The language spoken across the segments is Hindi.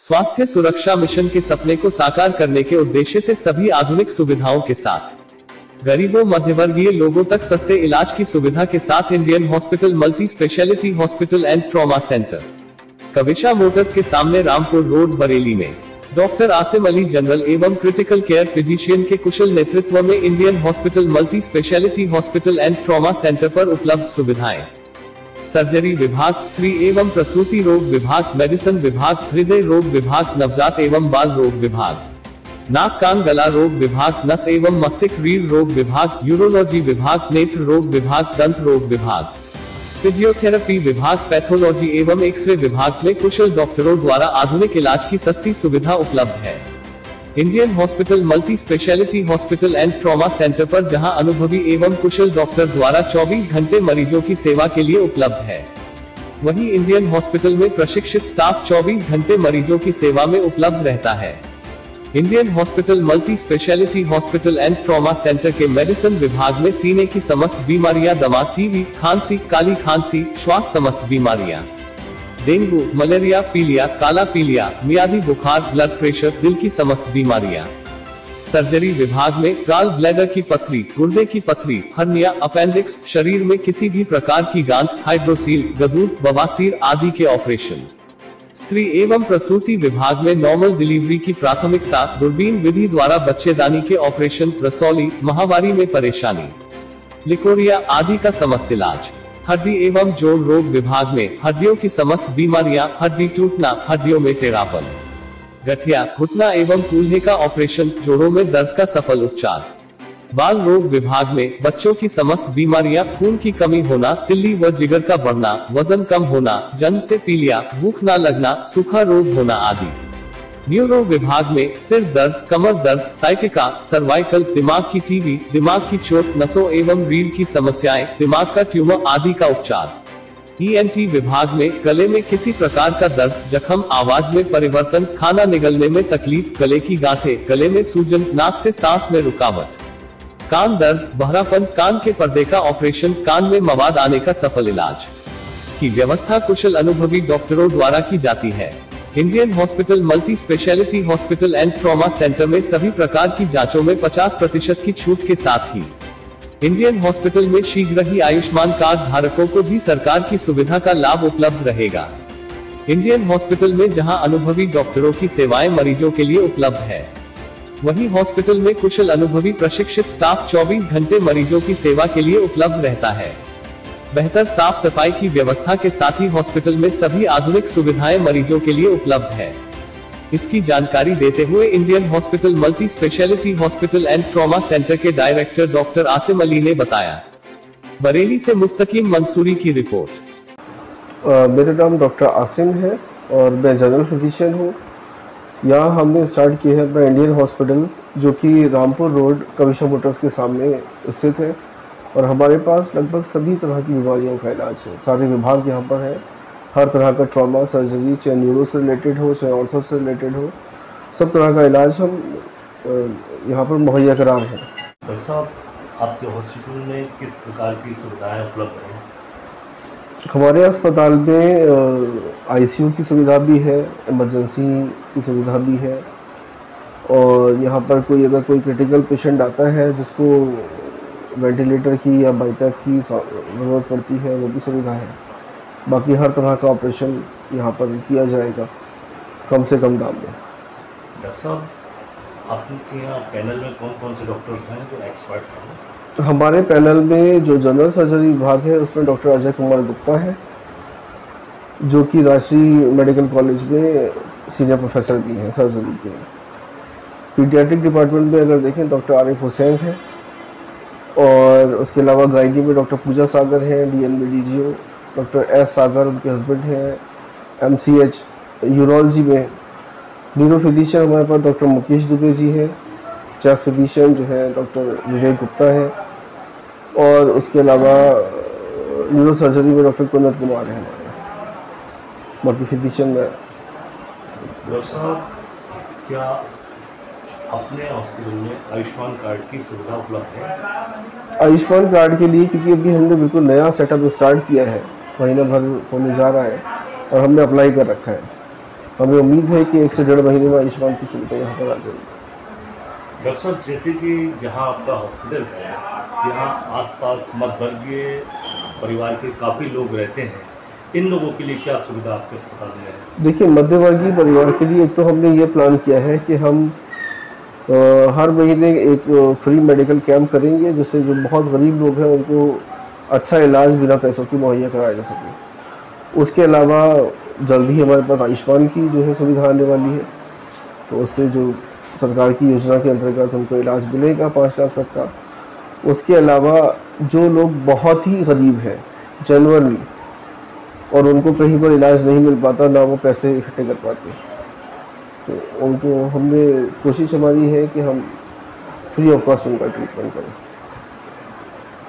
स्वास्थ्य सुरक्षा मिशन के सपने को साकार करने के उद्देश्य से सभी आधुनिक सुविधाओं के साथ गरीबों मध्यवर्गीय लोगों तक सस्ते इलाज की सुविधा के साथ Indian hospital multi speciality hospital and trauma centre, Kavisha Motors के सामने, रामपुर रोड, बरेली में डॉक्टर आसिम अली, जनरल एवं क्रिटिकल केयर फिजिशियन के कुशल नेतृत्व में Indian hospital multi speciality hospital and trauma centre पर उपलब्ध सुविधाएं: सर्जरी विभाग, स्त्री एवं प्रसूति रोग विभाग, मेडिसिन विभाग, हृदय रोग विभाग, नवजात एवं बाल रोग विभाग, नाक कान गला रोग विभाग, नस एवं मस्तिष्क रीढ़ रोग विभाग, यूरोलॉजी विभाग, नेत्र रोग विभाग, दंत रोग विभाग, फिजियोथेरेपी विभाग, पैथोलॉजी एवं एक्सरे विभाग में कुशल डॉक्टरों द्वारा आधुनिक इलाज की सस्ती सुविधा उपलब्ध है। Indian hospital multi speciality hospital and trauma centre पर जहां अनुभवी एवं कुशल डॉक्टर द्वारा 24 घंटे मरीजों की सेवा के लिए उपलब्ध है, वहीं इंडियन हॉस्पिटल में प्रशिक्षित स्टाफ 24 घंटे मरीजों की सेवा में उपलब्ध रहता है। Indian hospital multi speciality hospital and trauma centre के मेडिसिन विभाग में सीने की समस्त बीमारियां, दमा, टीबी, खांसी, काली खांसी, श्वास समस्त बीमारियां, डेंगू, मलेरिया, पीलिया, काला पीलिया, मियादी बुखार, ब्लड प्रेशर, दिल की समस्त बीमारियां। सर्जरी विभाग में गाल ब्लैडर की पथरी, गुर्दे की पथरी, हर्निया, अपेंडिक्स, शरीर में किसी भी प्रकार की गांठ, हाइड्रोसील, गदूत, बवासीर आदि के ऑपरेशन। स्त्री एवं प्रसूति विभाग में नॉर्मल डिलीवरी की प्राथमिकता, दूरबीन विधि द्वारा बच्चेदानी के ऑपरेशन, रसौली, माहवारी में परेशानी, लिकोरिया आदि का समस्त इलाज। हड्डी एवं जोड़ रोग विभाग में हड्डियों की समस्त बीमारियां, हड्डी टूटना, हड्डियों में टेढ़ापन, गठिया, घुटना एवं कूल्हे का ऑपरेशन, जोड़ों में दर्द का सफल उपचार। बाल रोग विभाग में बच्चों की समस्त बीमारियां, खून की कमी होना, तिल्ली व जिगर का बढ़ना, वजन कम होना, जन्म से पीलिया, भूख न लगना, सूखा रोग होना आदि। न्यूरो विभाग में सिर दर्द, कमर दर्द, साइटिका, सर्वाइकल, दिमाग की टीबी, दिमाग की चोट, नसों एवं रीढ़ की समस्याएं, दिमाग का ट्यूमर आदि का उपचार। ENT विभाग में गले में किसी प्रकार का दर्द, जख्म, आवाज में परिवर्तन, खाना निगलने में तकलीफ, गले की गांठें, गले में सूजन, नाक से सांस में रुकावट, कान दर्द, बहरापन, कान के पर्दे का ऑपरेशन, कान में मवाद आने का सफल इलाज की व्यवस्था कुशल अनुभवी डॉक्टरों द्वारा की जाती है। Indian hospital multi speciality hospital and trauma centre में सभी प्रकार की जांचों में 50% की छूट के साथ ही इंडियन हॉस्पिटल में शीघ्र ही आयुष्मान कार्ड धारकों को भी सरकार की सुविधा का लाभ उपलब्ध रहेगा। इंडियन हॉस्पिटल में जहां अनुभवी डॉक्टरों की सेवाएं मरीजों के लिए उपलब्ध है, वहीं हॉस्पिटल में कुशल अनुभवी प्रशिक्षित स्टाफ 24 घंटे मरीजों की सेवा के लिए उपलब्ध रहता है। बेहतर साफ सफाई की व्यवस्था के साथ ही हॉस्पिटल में सभी आधुनिक सुविधाएं मरीजों के लिए उपलब्ध है। इसकी जानकारी देते हुए Indian hospital multi speciality hospital and trauma centre के डायरेक्टर डॉक्टर आसिम अली ने बताया। बरेली से मुस्तकीम मंसूरी की रिपोर्ट। मेरा नाम डॉक्टर आसिम है और मैं जनरल फिजिशियन हूँ। यहाँ हमने स्टार्ट किया है अपना इंडियन हॉस्पिटल, जो कि रामपुर रोड, कविशा मोटर्स के सामने स्थित है, और हमारे पास लगभग सभी तरह की बीमारियों का इलाज है। सारे विभाग यहाँ पर है, हर तरह का ट्रॉमा सर्जरी, चाहे न्यूरो से रिलेटेड हो, चाहे ऑर्थो से रिलेटेड हो, सब तरह का इलाज हम यहाँ पर मुहैया करा रहे हैं। डॉक्टर साहब, आपके हॉस्पिटल में किस प्रकार की सुविधाएं उपलब्ध हैं? हमारे अस्पताल में ICU की सुविधा भी है, इमरजेंसी की सुविधा भी है, और यहाँ पर अगर कोई क्रिटिकल पेशेंट आता है जिसको वेंटिलेटर की या बाईपैप की ज़रूरत पड़ती है, वो भी सुविधा है। बाकी हर तरह का ऑपरेशन यहाँ पर किया जाएगा कम से कम दाम में। डॉक्टर साहब, आपके यहाँ पैनल में कौन कौन से डॉक्टर्स हैं जो एक्सपर्ट हैं? हमारे पैनल में जो जनरल सर्जरी विभाग है, उसमें डॉक्टर अजय कुमार गुप्ता है, जो कि राजश्री मेडिकल कॉलेज में सीनियर प्रोफेसर भी हैं सर्जरी के। पीडियाट्रिक डिपार्टमेंट में अगर देखें, डॉक्टर आरिफ हुसैन है, और उसके अलावा गायनी में डॉक्टर पूजा सागर हैं, DN में DGO डॉक्टर S सागर उनके हस्बैंड हैं। MCH यूरोलॉजी में न्यूरो फिजिशियन हमारे पास डॉक्टर मुकेश दुबे जी हैं। चेस्ट फिजिशियन जो है डॉक्टर विवेक गुप्ता है, और उसके अलावा न्यूरो सर्जरी में डॉक्टर कुंदन कुमार हैं हमारे। बाकी फिजिशियन में डॉक्टर साहब, क्या अपने हॉस्पिटल में आयुष्मान कार्ड की सुविधा उपलब्ध है? आयुष्मान कार्ड के लिए, क्योंकि अभी हमने बिल्कुल नया सेटअप स्टार्ट किया है, महीना भर होने जा रहा है, और हमने अप्लाई कर रखा है, हमें उम्मीद है कि 1 से 1.5 महीने में आयुष्मान की सुविधा यहाँ पर आ जाएगी। डॉक्टर साहब, जैसे कि जहाँ आपका हॉस्पिटल है, यहाँ आसपास मध्यवर्गीय परिवार के काफ़ी लोग रहते हैं, इन लोगों के लिए क्या सुविधा आपके अस्पताल में है? देखिए, मध्यवर्गीय परिवार के लिए एक तो हमने ये प्लान किया है कि हम हर महीने एक फ्री मेडिकल कैंप करेंगे, जिससे जो बहुत गरीब लोग हैं उनको अच्छा इलाज बिना पैसों की मुहैया कराया जा सके। उसके अलावा जल्द ही हमारे पास आयुष्मान की जो है सुविधा आने वाली है, तो उससे जो सरकार की योजना के अंतर्गत उनको इलाज मिलेगा 5 लाख तक का। उसके अलावा जो लोग बहुत ही गरीब हैं जनरली, और उनको कहीं पर इलाज नहीं मिल पाता, ना वो पैसे इकट्ठे कर पाते, तो उनको हमने कोशिश हमारी है कि हम फ्री ऑफ कॉस्ट उनका ट्रीटमेंट करें।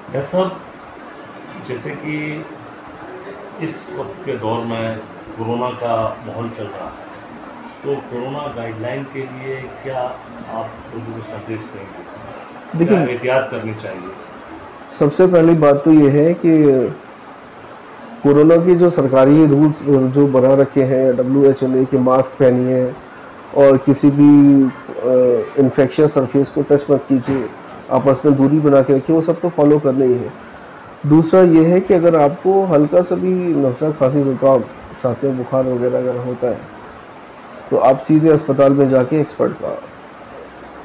डॉक्टर साहब, जैसे कि इस वक्त के दौर में कोरोना का माहौल चल रहा है, तो कोरोना गाइडलाइन के लिए क्या आप लोगों को संदेश देंगे? देखिए, एहतियात करनी चाहिए। सबसे पहली बात तो ये है कि कोरोना की जो सरकारी रूल्स जो बना रखे हैं WHO ने कि मास्क पहनिए और किसी भी इन्फेक्शियस सरफेस को टच मत कीजिए, आपस में दूरी बना के रखिए, वो सब तो फॉलो करना ही है। दूसरा ये है कि अगर आपको हल्का सा भी नज़ला, खांसी, जुकाम, साथ में बुखार वगैरह अगर होता है, तो आप सीधे अस्पताल में जाके एक्सपर्ट का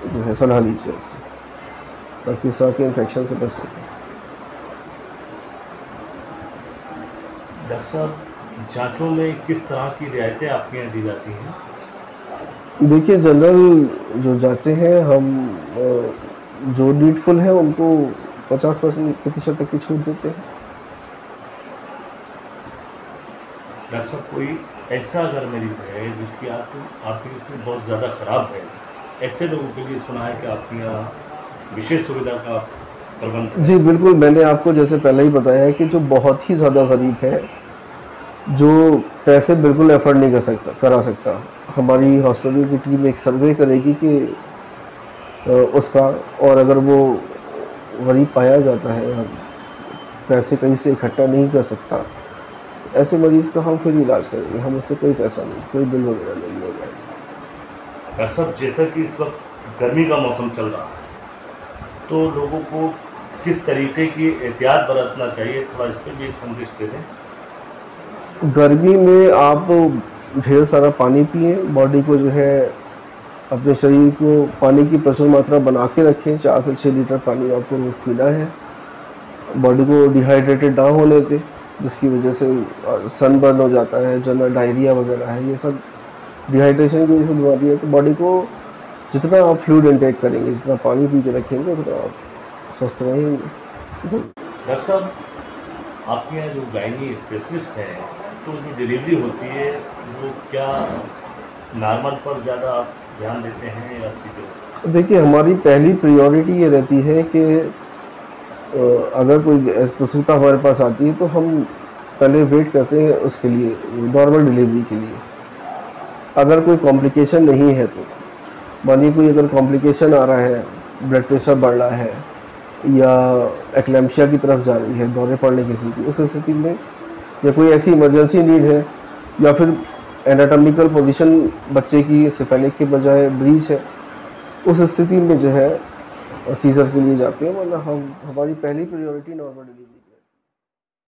जो है सलाह लीजिए उससे, ताकि इस तरह के इन्फेक्शन से बच सकें। डॉक्टर साहब, जांचों में किस तरह की रियायतें आपके यहाँ दी जाती हैं? देखिए, जनरल जो जांचें हैं, हम जो नीडफुल है उनको 50% तक की छूट देते हैं। डॉक्टर साहब, कोई ऐसा अगर मरीज़ है जिसकी आर्थिक स्थिति बहुत ज़्यादा ख़राब है, ऐसे लोगों के लिए सुना है कि आपके यहाँ विशेष सुविधा का प्रबंध है? जी बिल्कुल, मैंने आपको जैसे पहले ही बताया है कि जो बहुत ही ज़्यादा गरीब है, जो पैसे बिल्कुल एफर्ड नहीं करा सकता, हमारी हॉस्पिटल की टीम एक सर्वे करेगी कि उसका, और अगर वो गरीब पाया जाता है, पैसे कहीं से इकट्ठा नहीं कर सकता, ऐसे मरीज़ का हम फिर इलाज करेंगे, हम उससे कोई पैसा नहीं, कोई बिल वगैरह नहीं लेंगे। डॉक्टर साहब, जैसा कि इस वक्त गर्मी का मौसम चल रहा है, तो लोगों को किस तरीके की एहतियात बरतना चाहिए, थोड़ा इस पर भी एक संदेश दे दें। गर्मी में आप ढेर सारा पानी पिए, बॉडी को जो है, अपने शरीर को पानी की प्रचुर मात्रा बना के रखें। 4 से 6 लीटर पानी आपको रोज़ पीना है। बॉडी को डिहाइड्रेटेड ना होने दें, जिसकी वजह से सनबर्न हो जाता है, जनरल डायरिया वगैरह है, ये सब डिहाइड्रेशन की वजह से बीमारी है। तो बॉडी को जितना आप फ्लूइड इंटेक करेंगे, जितना पानी पी के रखेंगे, उतना आप स्वस्थ रहेंगे। डॉक्टर साहब, आपके यहाँ जो गायनी स्पेशलिस्ट हैं, तो जो डिलीवरी होती है वो क्या नॉर्मल पर ज़्यादा आप ध्यान देते हैं या सीजर? देखिए, हमारी पहली प्रायोरिटी ये रहती है कि अगर कोई प्रसूता हमारे पास आती है तो हम पहले वेट करते हैं उसके लिए, नॉर्मल डिलीवरी के लिए। अगर कोई कॉम्प्लिकेशन नहीं है तो, मानिए कोई अगर कॉम्प्लिकेशन आ रहा है, ब्लड प्रेशर बढ़ रहा है या एक्लेम्पशिया की तरफ जा रही है, दौरे पड़ने की स्थिति, उस स्थिति में, या कोई ऐसी इमरजेंसी नीड है, या फिर एनाटॉमिकल पोजीशन बच्चे की सेफेलिक के बजाय ब्रीच है, उस स्थिति में जो है सीजर के लिए जाते हैं, वरना हमारी पहली प्रायोरिटी नॉर्मल डिलीवरी।